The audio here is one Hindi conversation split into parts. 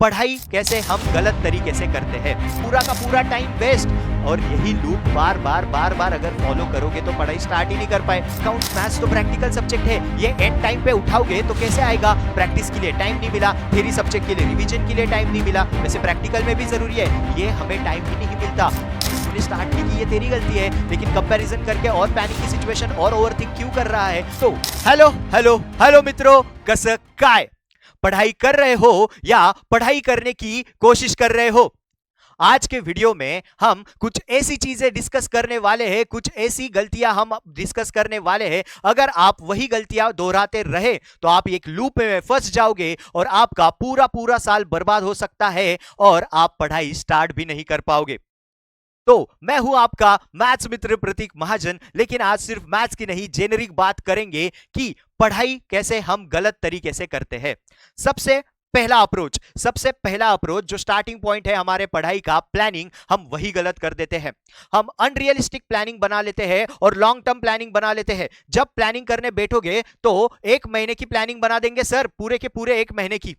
पढ़ाई कैसे हम गलत तरीके से करते हैं, पूरा का पूरा टाइम वेस्ट। और यही लूप बार बार अगर फॉलो करोगे तो पढ़ाई स्टार्ट ही नहीं कर पाए। अकाउंट्स मैथ्स तो प्रैक्टिकल सब्जेक्ट है, ये एंड टाइम पे उठाओगे तो कैसे आएगा? प्रैक्टिस के लिए टाइम नहीं मिला, थ्योरी सब्जेक्ट के लिए रिवीजन के लिए टाइम नहीं मिला, वैसे प्रैक्टिकल में भी जरूरी है, ये हमें टाइम ही नहीं मिलता। तूने स्टार्ट नहीं की, ये तेरी गलती है, लेकिन कंपैरिजन करके और पैनिक की सिचुएशन और ओवरथिंक क्यों कर रहा है? तो हेलो मित्रों, कसं काय? पढ़ाई कर रहे हो या पढ़ाई करने की कोशिश कर रहे हो? आज के वीडियो में हम कुछ ऐसी चीजें डिस्कस करने वाले हैं, कुछ ऐसी गलतियां हम डिस्कस करने वाले हैं। अगर आप वही गलतियां दोहराते रहे तो आप एक लूप में फंस जाओगे और आपका पूरा साल बर्बाद हो सकता है और आप पढ़ाई स्टार्ट भी नहीं कर पाओगे। तो मैं हूं आपका मैथ्स मित्र प्रतीक महाजन, लेकिन आज सिर्फ मैथ्स की नहीं, जेनेरिक बात करेंगे कि पढ़ाई कैसे हम गलत तरीके से करते हैं। सबसे पहला अप्रोच जो स्टार्टिंग पॉइंट है हमारे पढ़ाई का, प्लानिंग, हम वही गलत कर देते हैं। हम अनरियलिस्टिक प्लानिंग बना लेते हैं और लॉन्ग टर्म प्लानिंग बना लेते हैं। जब प्लानिंग करने बैठोगे तो 1 महीने की प्लानिंग बना देंगे सर, पूरे के पूरे 1 महीने की।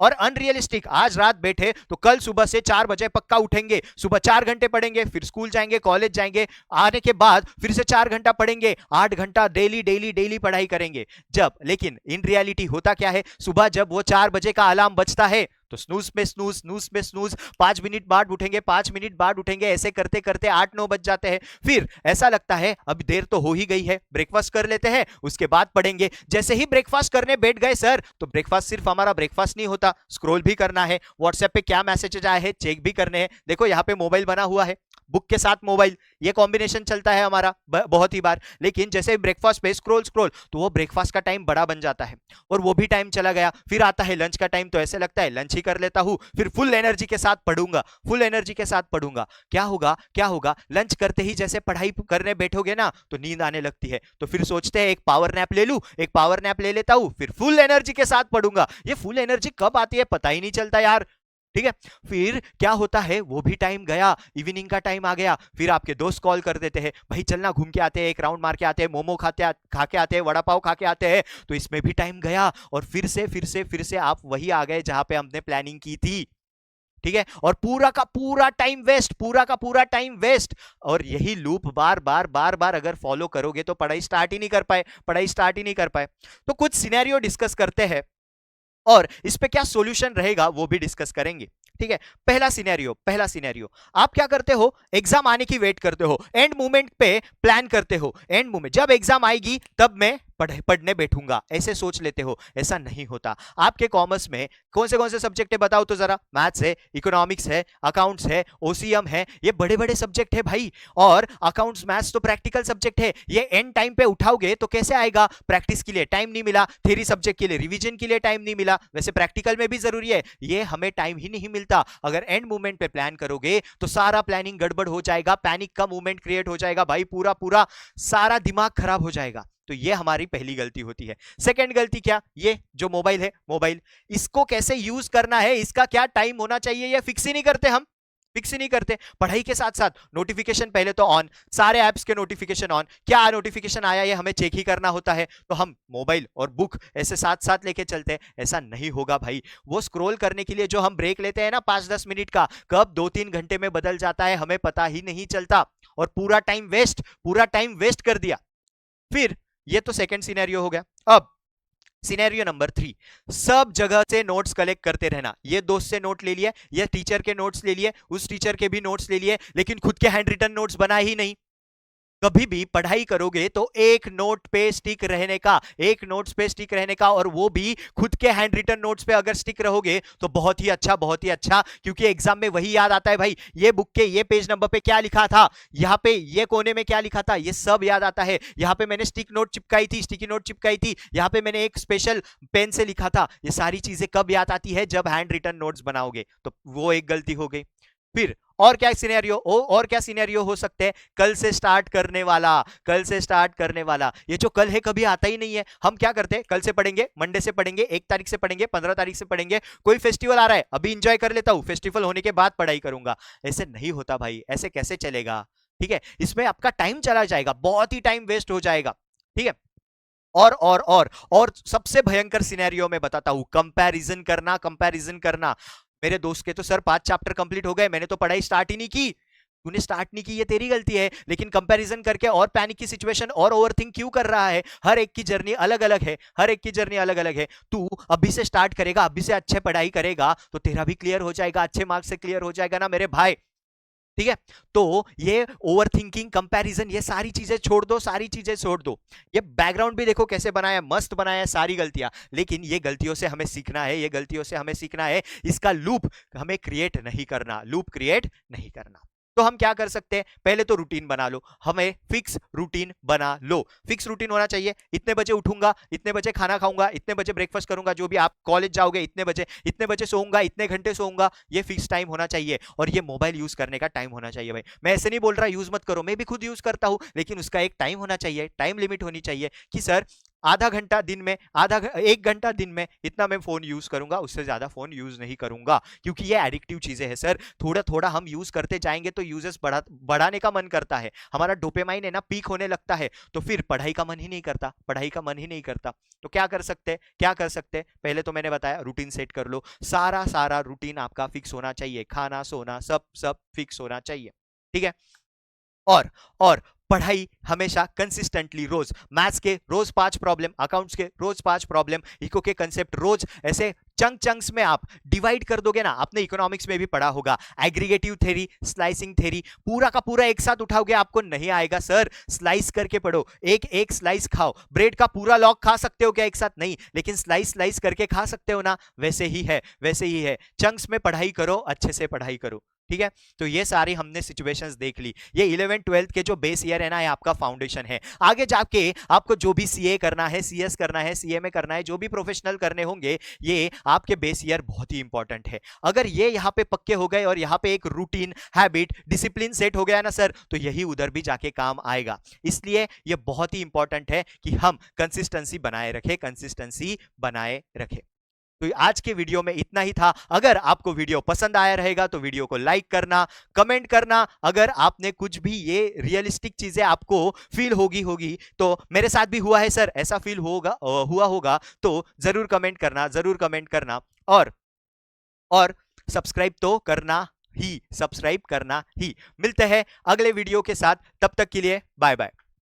और अनरियलिस्टिक, आज रात बैठे तो कल सुबह से 4 बजे पक्का उठेंगे, सुबह 4 घंटे पढ़ेंगे, फिर स्कूल जाएंगे, कॉलेज जाएंगे, आने के बाद फिर से 4 घंटा पढ़ेंगे, 8 घंटा डेली पढ़ाई करेंगे। लेकिन इन रियलिटी होता क्या है? सुबह जब वो 4 बजे का अलार्म बजता है तो स्नूज में स्नूज, 5 मिनट बाद उठेंगे, 5 मिनट बाद उठेंगे, ऐसे करते करते 8-9 बज जाते हैं। फिर ऐसा लगता है अभी देर तो हो ही गई है, ब्रेकफास्ट कर लेते हैं, उसके बाद पढ़ेंगे। जैसे ही ब्रेकफास्ट करने बैठ गए सर, तो ब्रेकफास्ट सिर्फ हमारा ब्रेकफास्ट नहीं होता, स्क्रॉल भी करना है, व्हाट्सएप पे क्या मैसेजेस आए हैं चेक भी करने हैं। देखो यहाँ पे मोबाइल बना हुआ है, बुक के साथ मोबाइल, ये कॉम्बिनेशन चलता है हमारा बहुत ही बार। लेकिन जैसे ब्रेकफास्ट पे स्क्रॉल तो वो ब्रेकफास्ट का टाइम बड़ा बन जाता है और वो भी टाइम चला गया। फिर आता है लंच का टाइम, तो ऐसे लगता है लंच ही कर लेता हूं, फिर फुल एनर्जी के साथ पढ़ूंगा। क्या होगा? लंच करते ही जैसे पढ़ाई करने बैठोगे ना तो नींद आने लगती है, तो फिर सोचते हैं एक पावर नैप ले लूं, एक पावर नैप ले लेता हूं, फिर फुल एनर्जी के साथ पढ़ूंगा। ये फुल एनर्जी कब आती है पता ही नहीं चलता यार। ठीक है, फिर क्या होता है, वो भी टाइम गया, इवनिंग का टाइम आ गया। फिर आपके दोस्त कॉल कर देते हैं, भाई चलना घूम के आते हैं, एक राउंड मार के आते हैं, मोमो खा के आते हैं, वड़ा पाव खा के आते हैं, तो इसमें भी टाइम गया। और फिर से आप वही आ गए जहां पे हमने प्लानिंग की थी। ठीक है, और पूरा का पूरा टाइम वेस्ट। और यही लूप बार अगर फॉलो करोगे तो पढ़ाई स्टार्ट ही नहीं कर पाए। तो कुछ सिनेरियो डिस्कस करते हैं और इस पे क्या सॉल्यूशन रहेगा वो भी डिस्कस करेंगे। ठीक है, पहला सिनेरियो, आप क्या करते हो? एग्जाम आने की वेट करते हो, एंड मोमेंट पे प्लान करते हो, एंड मोमेंट जब एग्जाम आएगी तब मैं पढ़ने बैठूंगा, ऐसे सोच लेते हो। ऐसा नहीं होता। आपके कॉमर्स में कौन से सब्जेक्ट है बताओ तो जरा? मैथ्स है, इकोनॉमिक्स है, अकाउंट्स है, ओसीएम है, ये बड़े सब्जेक्ट है भाई। और अकाउंट्स मैथ्स तो प्रैक्टिकल सब्जेक्ट है, ये एंड टाइम पे उठाओगे तो कैसे आएगा? प्रैक्टिस के लिए टाइम नहीं मिला, थ्योरी सब्जेक्ट के लिए रिवीजन के लिए टाइम नहीं मिला, वैसे प्रैक्टिकल में भी जरूरी है, ये हमें टाइम ही नहीं मिलता। अगर एंड मोमेंट पे प्लान करोगे तो सारा प्लानिंग गड़बड़ हो जाएगा, पैनिक का मूवमेंट क्रिएट हो जाएगा भाई, पूरा सारा दिमाग खराब हो जाएगा। तो ये हमारी पहली गलती होती है। सेकंड गलती क्या? ये जो मोबाइल है, इसको कैसे यूज करना है, इसका क्या टाइम होना चाहिए, ये फिक्स ही नहीं करते। पढ़ाई के साथ साथ नोटिफिकेशन पहले तो ऑन, सारे ऐप्स के नोटिफिकेशन ऑन, क्या नोटिफिकेशन आया ये हमें चेक ही करना होता है, तो हम मोबाइल और बुक ऐसे साथ लेके चलते हैं। ऐसा नहीं होगा भाई। वो स्क्रॉल करने के लिए जो हम ब्रेक लेते हैं ना 5-10 मिनट का, कब 2-3 घंटे में बदल जाता है हमें पता ही नहीं चलता, और पूरा टाइम वेस्ट कर दिया। फिर ये तो सेकंड सिनेरियो हो गया। अब सिनेरियो नंबर 3, सब जगह से नोट्स कलेक्ट करते रहना। ये दोस्त से नोट ले लिए, ये टीचर के नोट्स ले लिए, उस टीचर के भी नोट्स ले लिए, लेकिन खुद के हैंड रिटन नोट्स बनाए ही नहीं। कभी भी पढ़ाई करोगे तो एक नोट्स पे स्टिक रहने का, और वो भी खुद के हैंड रिटन नोट्स पे अगर स्टिक रहोगे तो बहुत ही अच्छा, क्योंकि एग्जाम में वही याद आता है भाई, ये बुक के ये पेज नंबर पे क्या लिखा था, यहाँ पे ये कोने में क्या लिखा था, ये सब याद आता है। यहाँ पे मैंने स्टिकी नोट चिपकाई थी, यहाँ पे मैंने एक स्पेशल पेन से लिखा था। ये सारी चीजें कब याद आती है? जब हैंड रिटन नोट्स बनाओगे। तो वो एक गलती हो गई। फिर और क्या सिनेरियो हो सकते हैं? कल से स्टार्ट करने वाला, ये जो कल है कभी आता ही नहीं है। हम क्या करते हैं? कल से पढ़ेंगे, मंडे से पढ़ेंगे, 1 तारीख से पढ़ेंगे, 15 तारीख से पढ़ेंगे, कोई फेस्टिवल आ रहा है अभी एंजॉय कर लेता हूं, फेस्टिवल होने के बाद पढ़ाई करूंगा। ऐसे नहीं होता भाई, ऐसे कैसे चलेगा? ठीक है, इसमें आपका टाइम चला जाएगा, बहुत ही टाइम वेस्ट हो जाएगा। ठीक है, और सबसे भयंकर सिनेरियो में बताता हूं, कंपैरिजन करना। मेरे दोस्त के तो सर 5 चैप्टर कंप्लीट हो गए, मैंने तो पढ़ाई स्टार्ट ही नहीं की। तूने स्टार्ट नहीं की, ये तेरी गलती है, लेकिन कंपैरिजन करके और पैनिक की सिचुएशन और ओवरथिंक क्यों कर रहा है? हर एक की जर्नी अलग अलग है, हर एक की जर्नी अलग अलग है। तू अभी से स्टार्ट करेगा, अभी से अच्छे पढ़ाई करेगा तो तेरा भी क्लियर हो जाएगा, अच्छे मार्क्स से क्लियर हो जाएगा ना मेरे भाई। ठीक है, तो ये ओवर थिंकिंग, कंपैरिजन, ये सारी चीजें छोड़ दो, सारी चीजें छोड़ दो। ये बैकग्राउंड भी देखो कैसे बनाया, मस्त बनाया, सारी गलतियां, लेकिन ये गलतियों से हमें सीखना है, ये गलतियों से हमें सीखना है। इसका लूप हमें क्रिएट नहीं करना, लूप क्रिएट नहीं करना। तो हम क्या कर सकते हैं? पहले तो रूटीन बना लो, हमें फिक्स रूटीन बना लो। फिक्स रूटीन होना चाहिए, इतने बजे उठूंगा, इतने बजे खाना खाऊंगा, इतने बजे ब्रेकफास्ट करूंगा, जो भी आप कॉलेज जाओगे इतने बजे सोऊंगा, इतने घंटे सोऊंगा, ये फिक्स टाइम होना चाहिए। और ये मोबाइल यूज करने का टाइम होना चाहिए भाई। मैं ऐसे नहीं बोल रहा यूज मत करो, मैं भी खुद यूज करता हूं, लेकिन उसका एक टाइम होना चाहिए, टाइम लिमिट होनी चाहिए कि सर आधा घंटा दिन में, एक घंटा दिन में इतना मैं फोन यूज करूंगा, उससे ज्यादा फोन यूज नहीं करूंगा, क्योंकि ये एडिक्टिव चीजें हैं सर। थोड़ा थोड़ा हम यूज करते जाएंगे तो यूजेस बढ़ाने का मन करता है, हमारा डोपामाइन है ना पीक होने लगता है, तो फिर पढ़ाई का मन ही नहीं करता, पढ़ाई का मन ही नहीं करता। तो क्या कर सकते हैं, क्या कर सकते हैं? पहले तो मैंने बताया रूटीन सेट कर लो, सारा सारा रूटीन आपका फिक्स होना चाहिए, खाना सोना सब सब फिक्स होना चाहिए। ठीक है, और पढ़ाई हमेशा कंसिस्टेंटली, रोज मैथ्स के रोज 5 प्रॉब्लम, अकाउंट्स के रोज 5 प्रॉब्लम, इको के कंसेप्ट रोज ऐसे चंक्स में आप डिवाइड कर दोगे ना। आपने इकोनॉमिक्स में भी पढ़ा होगा, एग्रीगेटिव थ्योरी, स्लाइसिंग थ्योरी, पूरा का पूरा एक साथ उठाओगे आपको नहीं आएगा सर। स्लाइस करके पढ़ो, एक एक स्लाइस खाओ। ब्रेड का पूरा लॉग खा सकते हो क्या एक साथ? नहीं, लेकिन स्लाइस स्लाइस करके खा सकते हो ना। वैसे ही है, वैसे ही है, चंक्स में पढ़ाई करो, अच्छे से पढ़ाई करो। ठीक है, तो ये सारी हमने सिचुएशंस देख ली। ये 11th 12th के जो बेस ईयर है ना, ये आपका फाउंडेशन है। आगे जाके आपको जो भी सीए करना है, सीएस करना है, सीएमए करना है, जो भी प्रोफेशनल करने होंगे, ये आपके बेस ईयर बहुत ही इंपॉर्टेंट है। अगर ये यहाँ पे पक्के हो गए और यहाँ पे एक रूटीन, हैबिट, डिसिप्लिन सेट हो गया ना सर, तो यही उधर भी जाके काम आएगा। इसलिए ये बहुत ही इंपॉर्टेंट है कि हम कंसिस्टेंसी बनाए रखें, कंसिस्टेंसी बनाए रखें। तो आज के वीडियो में इतना ही था। अगर आपको वीडियो पसंद आया रहेगा तो वीडियो को लाइक करना, कमेंट करना। अगर आपने कुछ भी ये रियलिस्टिक चीजें आपको फील होगी तो मेरे साथ भी हुआ है सर, ऐसा फील हुआ होगा तो जरूर कमेंट करना, जरूर कमेंट करना। और सब्सक्राइब तो करना ही, सब्सक्राइब करना ही। मिलते हैं अगले वीडियो के साथ, तब तक के लिए बाय बाय।